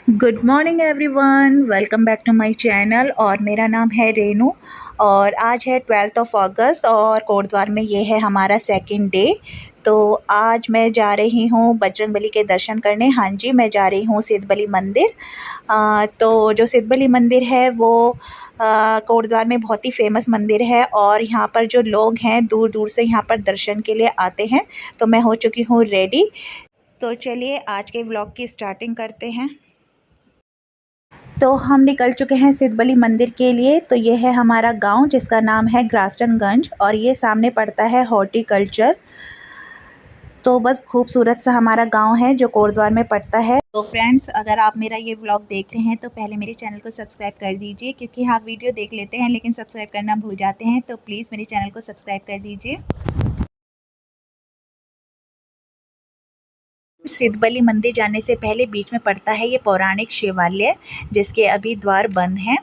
Good morning everyone, welcome back to my channel. और मेरा नाम है रेनू और आज है 12 अगस्त और कोटद्वार में ये है हमारा सेकंड डे। तो आज मैं जा रही हूँ बजरंगबली के दर्शन करने। हाँ जी, मैं जा रही हूँ सिद्धबली मंदिर। तो जो सिद्धबली मंदिर है वो कोटद्वार में बहुत ही फेमस मंदिर है और यहाँ पर जो लोग हैं दूर दूर से यहाँ पर दर्शन के लिए आते हैं। तो मैं हो चुकी हूँ रेडी। तो चलिए आज के व्लॉग की स्टार्टिंग करते हैं। तो हम निकल चुके हैं सिद्धबली मंदिर के लिए। तो ये है हमारा गांव जिसका नाम है ग्रास्टनगंज और ये सामने पड़ता है हॉर्टिकल्चर। तो बस खूबसूरत सा हमारा गांव है जो कोटद्वार में पड़ता है। तो फ्रेंड्स, अगर आप मेरा ये व्लॉग देख रहे हैं तो पहले मेरे चैनल को सब्सक्राइब कर दीजिए, क्योंकि हाँ वीडियो देख लेते हैं लेकिन सब्सक्राइब करना भूल जाते हैं। तो प्लीज़ मेरे चैनल को सब्सक्राइब कर दीजिए। सिद्धबली मंदिर जाने से पहले बीच में पड़ता है ये पौराणिक शिवालय, जिसके अभी द्वार बंद हैं।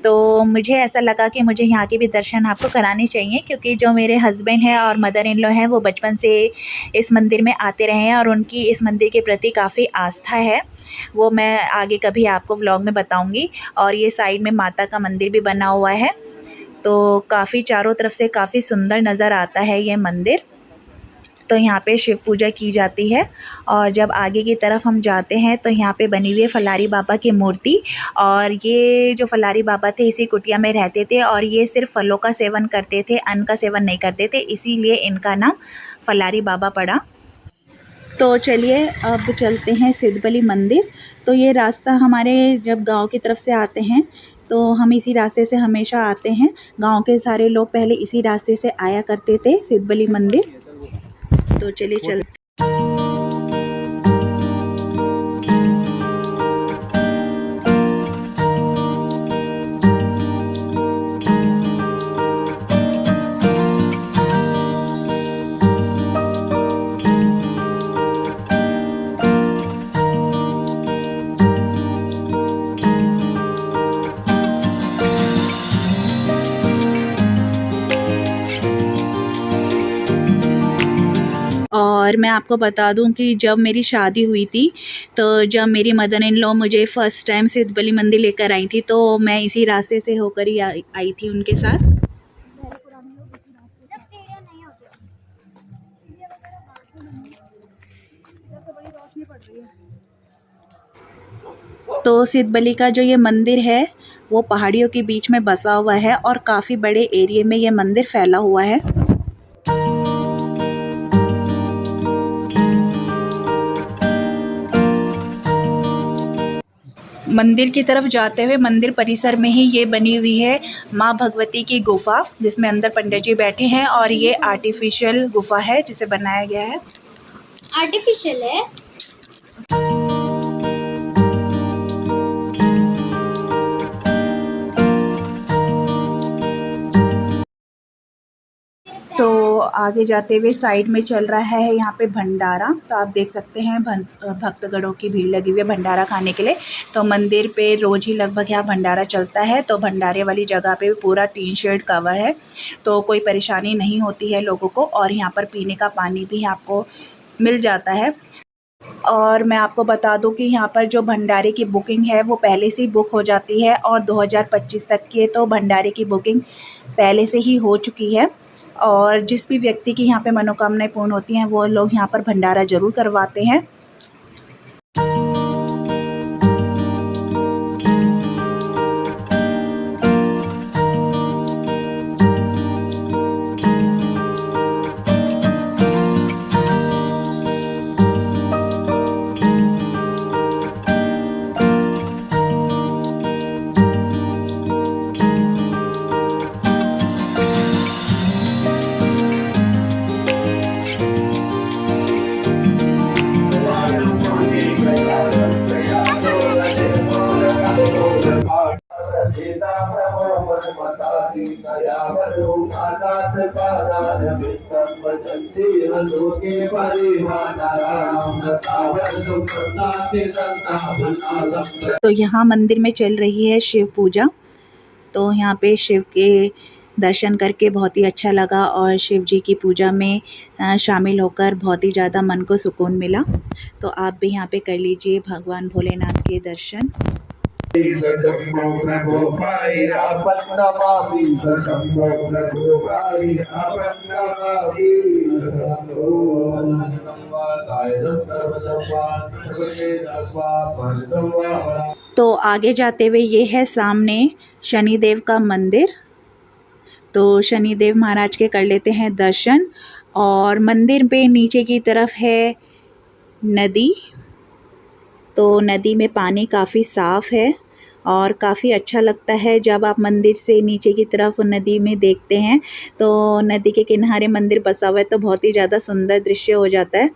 तो मुझे ऐसा लगा कि मुझे यहाँ के भी दर्शन आपको कराने चाहिए, क्योंकि जो मेरे हस्बैंड हैं और मदर इन लॉ हैं वो बचपन से इस मंदिर में आते रहे हैं और उनकी इस मंदिर के प्रति काफ़ी आस्था है। वो मैं आगे कभी आपको व्लॉग में बताऊँगी। और ये साइड में माता का मंदिर भी बना हुआ है। तो काफ़ी चारों तरफ से काफ़ी सुंदर नज़र आता है ये मंदिर। तो यहाँ पे शिव पूजा की जाती है। और जब आगे की तरफ हम जाते हैं तो यहाँ पे बनी हुई है फलारी बाबा की मूर्ति। और ये जो फलारी बाबा थे इसी कुटिया में रहते थे और ये सिर्फ फलों का सेवन करते थे, अन्न का सेवन नहीं करते थे, इसीलिए इनका नाम फलारी बाबा पड़ा। तो चलिए अब चलते हैं सिद्धबली मंदिर। तो ये रास्ता हमारे जब गांव की तरफ से आते हैं तो हम इसी रास्ते से हमेशा आते हैं। गांव के सारे लोग पहले इसी रास्ते से आया करते थे सिद्धबली मंदिर। तो चलिए चलते। और मैं आपको बता दूं कि जब मेरी शादी हुई थी तो जब मेरी मदर इन लॉ मुझे फ़र्स्ट टाइम सिद्धबली मंदिर लेकर आई थी तो मैं इसी रास्ते से होकर ही आई थी उनके साथ। तो सिद्धबली का जो ये मंदिर है वो पहाड़ियों के बीच में बसा हुआ है और काफ़ी बड़े एरिया में ये मंदिर फैला हुआ है। मंदिर की तरफ जाते हुए मंदिर परिसर में ही ये बनी हुई है माँ भगवती की गुफा, जिसमें अंदर पंडित जी बैठे हैं। और ये आर्टिफिशियल गुफा है जिसे बनाया गया है। आर्टिफिशियल है। तो आगे जाते हुए साइड में चल रहा है यहाँ पे भंडारा। तो आप देख सकते हैं भक्तगणों की भीड़ लगी हुई है भंडारा खाने के लिए। तो मंदिर पे रोज़ ही लगभग यहाँ भंडारा चलता है। तो भंडारे वाली जगह पे पूरा टीन शेड कवर है, तो कोई परेशानी नहीं होती है लोगों को। और यहाँ पर पीने का पानी भी आपको मिल जाता है। और मैं आपको बता दूं कि यहाँ पर जो भंडारे की बुकिंग है वो पहले से ही बुक हो जाती है और 2025 तक के तो भंडारे की बुकिंग पहले से ही हो चुकी है। और जिस भी व्यक्ति की यहाँ पे मनोकामनाएं पूर्ण होती हैं वो लोग यहाँ पर भंडारा ज़रूर करवाते हैं। तो यहाँ मंदिर में चल रही है शिव पूजा। तो यहाँ पे शिव के दर्शन करके बहुत ही अच्छा लगा और शिव जी की पूजा में शामिल होकर बहुत ही ज़्यादा मन को सुकून मिला। तो आप भी यहाँ पे कर लीजिए भगवान भोलेनाथ के दर्शन। तो आगे जाते हुए ये है सामने शनिदेव का मंदिर। तो शनिदेव महाराज के कर लेते हैं दर्शन। और मंदिर पे नीचे की तरफ है नदी। तो नदी में पानी काफ़ी साफ़ है और काफ़ी अच्छा लगता है जब आप मंदिर से नीचे की तरफ नदी में देखते हैं। तो नदी के किनारे मंदिर बसा हुआ है तो बहुत ही ज़्यादा सुंदर दृश्य हो जाता है।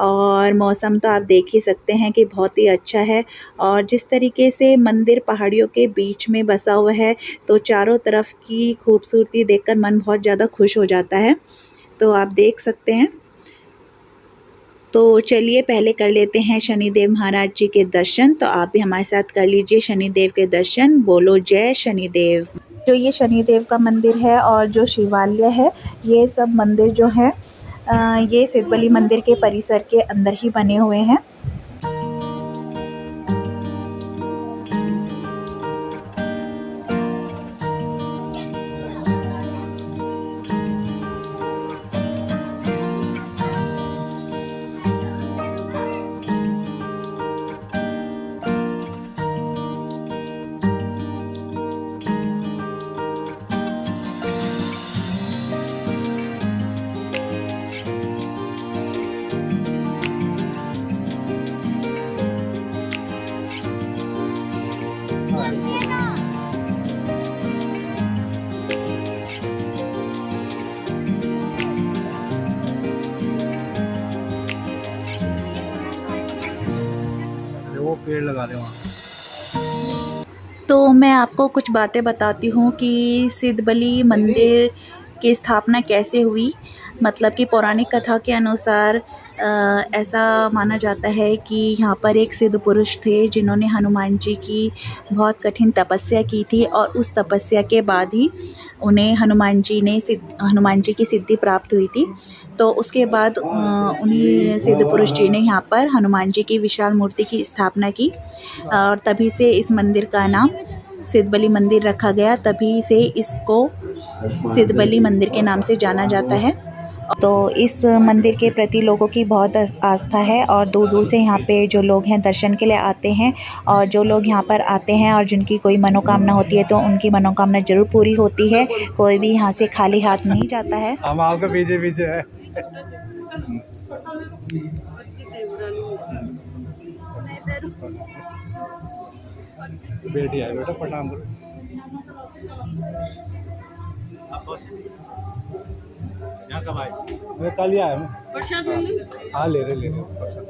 और मौसम तो आप देख ही सकते हैं कि बहुत ही अच्छा है। और जिस तरीके से मंदिर पहाड़ियों के बीच में बसा हुआ है तो चारों तरफ की खूबसूरती देखकर मन बहुत ज़्यादा खुश हो जाता है। तो आप देख सकते हैं। तो चलिए पहले कर लेते हैं शनिदेव महाराज जी के दर्शन। तो आप भी हमारे साथ कर लीजिए शनिदेव के दर्शन। बोलो जय शनिदेव। जो ये शनिदेव का मंदिर है और जो शिवालय है, ये सब मंदिर जो है ये सिद्धबली मंदिर के परिसर के अंदर ही बने हुए हैं। वो पेड़ लगा दे वहाँ। तो मैं आपको कुछ बातें बताती हूँ कि सिद्धबली मंदिर की स्थापना कैसे हुई। मतलब कि पौराणिक कथा के अनुसार ऐसा माना जाता है कि यहाँ पर एक सिद्ध पुरुष थे जिन्होंने हनुमान जी की बहुत कठिन तपस्या की थी और उस तपस्या के बाद ही उन्हें हनुमान जी की सिद्धि प्राप्त हुई थी। तो उसके बाद उन्हीं सिद्ध पुरुष जी ने यहाँ पर हनुमान जी की विशाल मूर्ति की स्थापना की और तभी से इस मंदिर का नाम सिद्धबली मंदिर रखा गया। तभी से इसको सिद्धबली मंदिर के नाम से जाना जाता है। तो इस मंदिर के प्रति लोगों की बहुत आस्था है और दूर दूर से यहाँ पे जो लोग हैं दर्शन के लिए आते हैं। और जो लोग यहाँ पर आते हैं और जिनकी कोई मनोकामना होती है तो उनकी मनोकामना ज़रूर पूरी होती है। कोई भी यहाँ से खाली हाथ नहीं जाता है। हम आपके पीछे पीछे है। बेटी है बेटा पठान। यहाँ कब आए? मैं कल ही आया हूँ। प्रसाद हाँ ले रहे प्रसाद।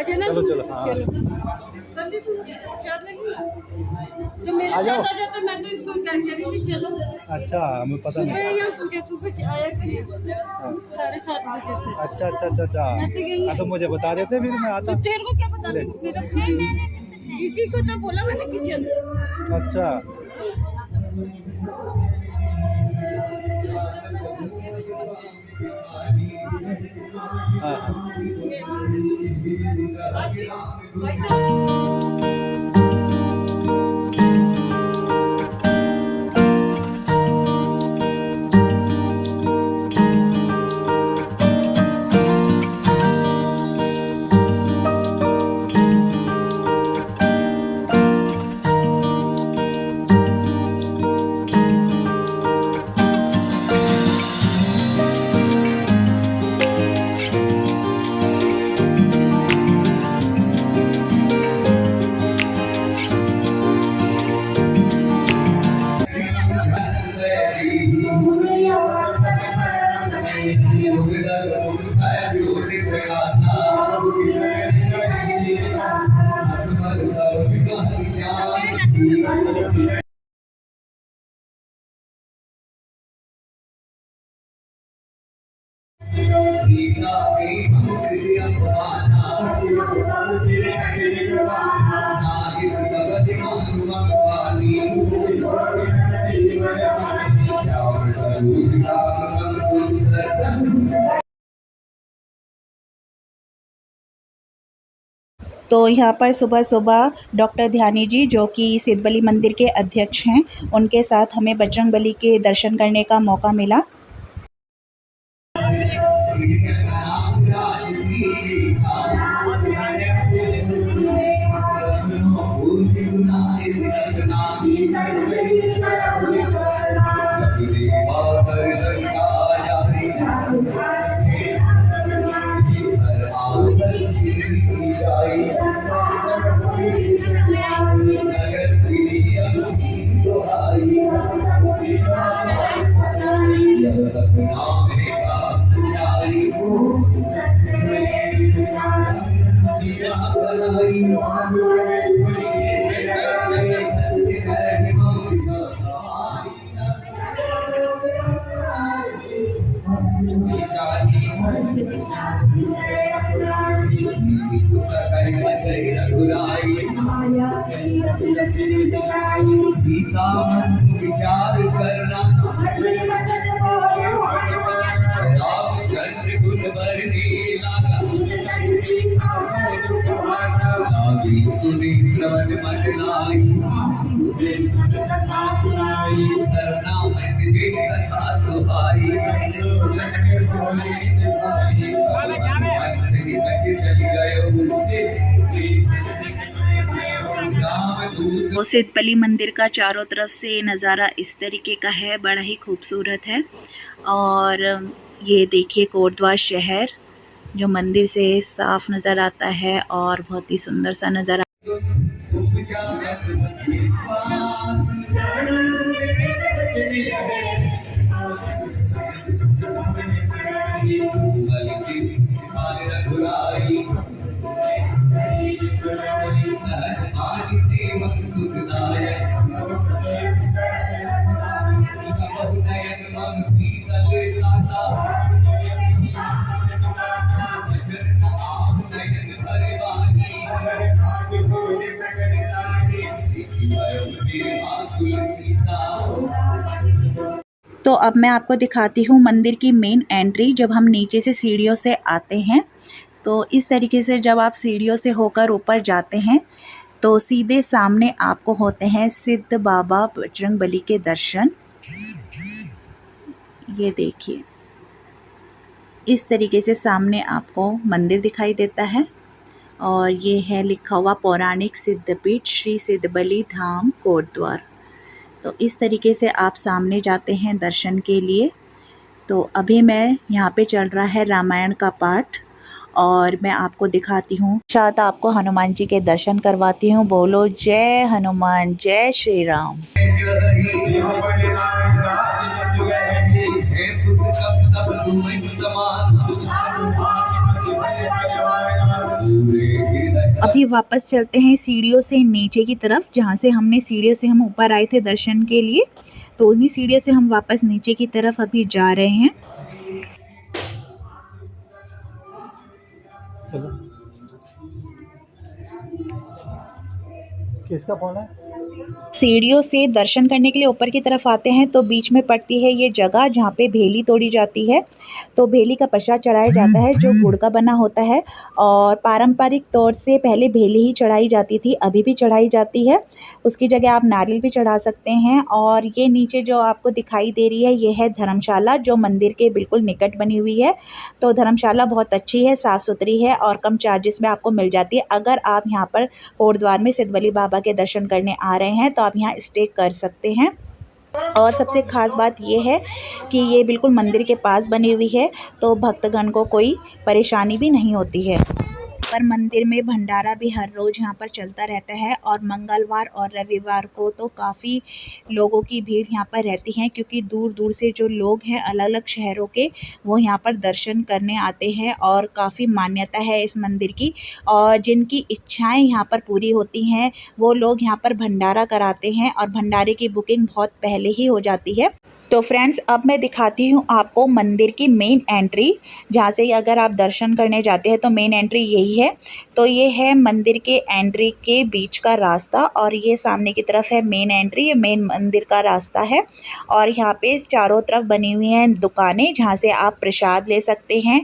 चलो चलो हाँ तो मेरे साथ आ जाते मैं तो इसको क्या कह रही थी चलो। अच्छा हमें पता नहीं। सुबह आया करीब 7:30 बजे से। अच्छा अच्छा अच्छा अच्छा हाँ तो मुझे बता देते फिर मैं आता। तो तेरे को क्या बता इसी को तो बोला मैंने कि चल। अच्छा हाँ तो यहाँ पर सुबह सुबह डॉक्टर ध्यानी जी, जो कि सिद्धबली मंदिर के अध्यक्ष हैं, उनके साथ हमें बजरंगबली के दर्शन करने का मौका मिला। सीता विचार करना रामचंद्र गुण बरने लागा लागी सुनी श्रवण मन लाई शरणागत के कथा सुहाई चल गयो वो सिद्धबली मंदिर का चारों तरफ से नज़ारा इस तरीके का है, बड़ा ही खूबसूरत है। और ये देखिए कोटद्वार शहर जो मंदिर से साफ नज़र आता है और बहुत ही सुंदर सा नज़ारा। तो अब मैं आपको दिखाती हूँ मंदिर की मेन एंट्री। जब हम नीचे से सीढ़ियों से आते हैं तो इस तरीके से जब आप सीढ़ियों से होकर ऊपर जाते हैं तो सीधे सामने आपको होते हैं सिद्ध बाबा बजरंगबली के दर्शन। ये देखिए इस तरीके से सामने आपको मंदिर दिखाई देता है और ये है लिखा हुआ पौराणिक सिद्धपीठ श्री सिद्धबली धाम कोटद्वार। तो इस तरीके से आप सामने जाते हैं दर्शन के लिए। तो अभी मैं यहाँ पे चल रहा है रामायण का पाठ और मैं आपको दिखाती हूँ, साथ आपको हनुमान जी के दर्शन करवाती हूँ। बोलो जय हनुमान, जय श्री राम। अभी वापस चलते हैं सीढ़ियों से नीचे की तरफ, जहाँ से हमने सीढ़ियों से हम ऊपर आए थे दर्शन के लिए। तो उन्हीं सीढ़ियों से हम वापस नीचे की तरफ अभी जा रहे हैं। चलो किसका फोन है? सीढ़ियों से दर्शन करने के लिए ऊपर की तरफ आते हैं तो बीच में पड़ती है ये जगह जहाँ पे भेली तोड़ी जाती है। तो भेली का प्रसाद चढ़ाया जाता है जो गुड़ का बना होता है और पारंपरिक तौर से पहले भेली ही चढ़ाई जाती थी, अभी भी चढ़ाई जाती है। उसकी जगह आप नारियल भी चढ़ा सकते हैं। और ये नीचे जो आपको दिखाई दे रही है ये है धर्मशाला, जो मंदिर के बिल्कुल निकट बनी हुई है। तो धर्मशाला बहुत अच्छी है, साफ़ सुथरी है और कम चार्जेस में आपको मिल जाती है। अगर आप यहाँ पर कोटद्वार में सिद्धबली बाबा के दर्शन करने आ रहे हैं तो आप यहाँ स्टे कर सकते हैं। और सबसे ख़ास बात ये है कि ये बिल्कुल मंदिर के पास बनी हुई है तो भक्तगण को कोई परेशानी भी नहीं होती है। पर मंदिर में भंडारा भी हर रोज़ यहाँ पर चलता रहता है और मंगलवार और रविवार को तो काफ़ी लोगों की भीड़ यहाँ पर रहती है, क्योंकि दूर दूर से जो लोग हैं अलग अलग शहरों के वो यहाँ पर दर्शन करने आते हैं और काफ़ी मान्यता है इस मंदिर की। और जिनकी इच्छाएं यहाँ पर पूरी होती हैं वो लोग यहाँ पर भंडारा कराते हैं और भंडारे की बुकिंग बहुत पहले ही हो जाती है। तो फ्रेंड्स अब मैं दिखाती हूँ आपको मंदिर की मेन एंट्री, जहाँ से अगर आप दर्शन करने जाते हैं तो मेन एंट्री यही है। तो ये है मंदिर के एंट्री के बीच का रास्ता और ये सामने की तरफ है मेन एंट्री, ये मेन मंदिर का रास्ता है। और यहाँ पे चारों तरफ बनी हुई हैं दुकानें जहाँ से आप प्रसाद ले सकते हैं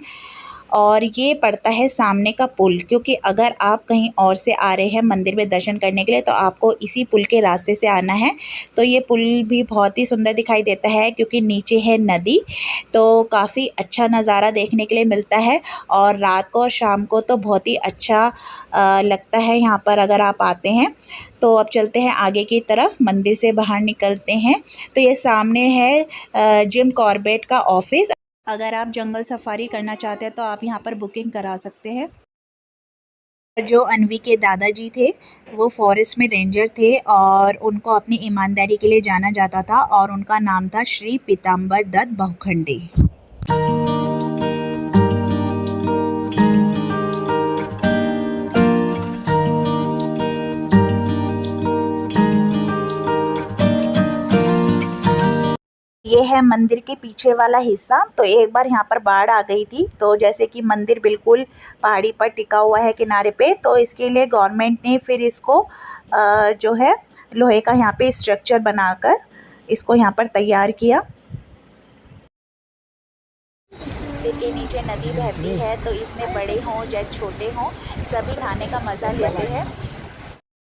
और ये पड़ता है सामने का पुल, क्योंकि अगर आप कहीं और से आ रहे हैं मंदिर में दर्शन करने के लिए तो आपको इसी पुल के रास्ते से आना है। तो ये पुल भी बहुत ही सुंदर दिखाई देता है क्योंकि नीचे है नदी, तो काफ़ी अच्छा नज़ारा देखने के लिए मिलता है। और रात को और शाम को तो बहुत ही अच्छा लगता है यहाँ पर अगर आप आते हैं। तो अब चलते हैं आगे की तरफ, मंदिर से बाहर निकलते हैं। तो ये सामने है जिम कॉर्बेट का ऑफिस। अगर आप जंगल सफारी करना चाहते हैं तो आप यहाँ पर बुकिंग करा सकते हैं। जो अन्वी के दादाजी थे वो फॉरेस्ट में रेंजर थे और उनको अपनी ईमानदारी के लिए जाना जाता था और उनका नाम था श्री पीताम्बर दत्त बहुखंडी। ये है मंदिर के पीछे वाला हिस्सा। तो एक बार यहाँ पर बाढ़ आ गई थी, तो जैसे कि मंदिर बिल्कुल पहाड़ी पर टिका हुआ है किनारे पे, तो इसके लिए गवर्नमेंट ने फिर इसको जो है लोहे का यहाँ पे स्ट्रक्चर बनाकर इसको यहाँ पर तैयार किया। मंदिर के नीचे नदी बहती है, तो इसमें बड़े हों या छोटे हों सभी नहाने का मज़ा लेते हैं।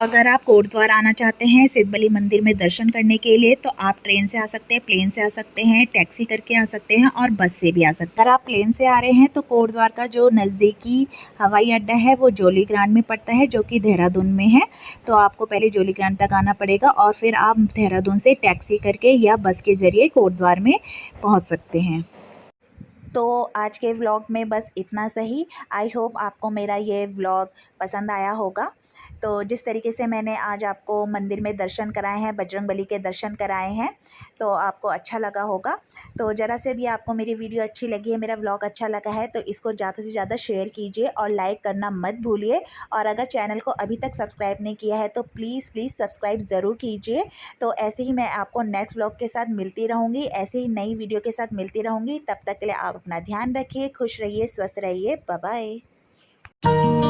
अगर आप कोटद्वार आना चाहते हैं सिद्धबली मंदिर में दर्शन करने के लिए तो आप ट्रेन से आ सकते हैं, प्लेन से आ सकते हैं, टैक्सी करके आ सकते हैं और बस से भी आ सकते हैं। अगर आप प्लेन से आ रहे हैं तो कोटद्वार का जो नज़दीकी हवाई अड्डा है वो जोलीग्रांट में पड़ता है, जो कि देहरादून में है। तो आपको पहले जोलीग्रांट तक आना पड़ेगा और फिर आप देहरादून से टैक्सी करके या बस के ज़रिए कोटद्वार में पहुँच सकते हैं। तो आज के व्लॉग में बस इतना सही। आई होप आपको मेरा ये व्लॉग पसंद आया होगा। तो जिस तरीके से मैंने आज आपको मंदिर में दर्शन कराए हैं, बजरंगबली के दर्शन कराए हैं, तो आपको अच्छा लगा होगा। तो ज़रा से भी आपको मेरी वीडियो अच्छी लगी है, मेरा व्लॉग अच्छा लगा है तो इसको ज़्यादा से ज़्यादा शेयर कीजिए और लाइक करना मत भूलिए। और अगर चैनल को अभी तक सब्सक्राइब नहीं किया है तो प्लीज़ सब्सक्राइब ज़रूर कीजिए। तो ऐसे ही मैं आपको नेक्स्ट व्लॉग के साथ मिलती रहूँगी, ऐसे ही नई वीडियो के साथ मिलती रहूँगी। तब तक के लिए आप अपना ध्यान रखिए, खुश रहिए, स्वस्थ रहिए। Bye bye.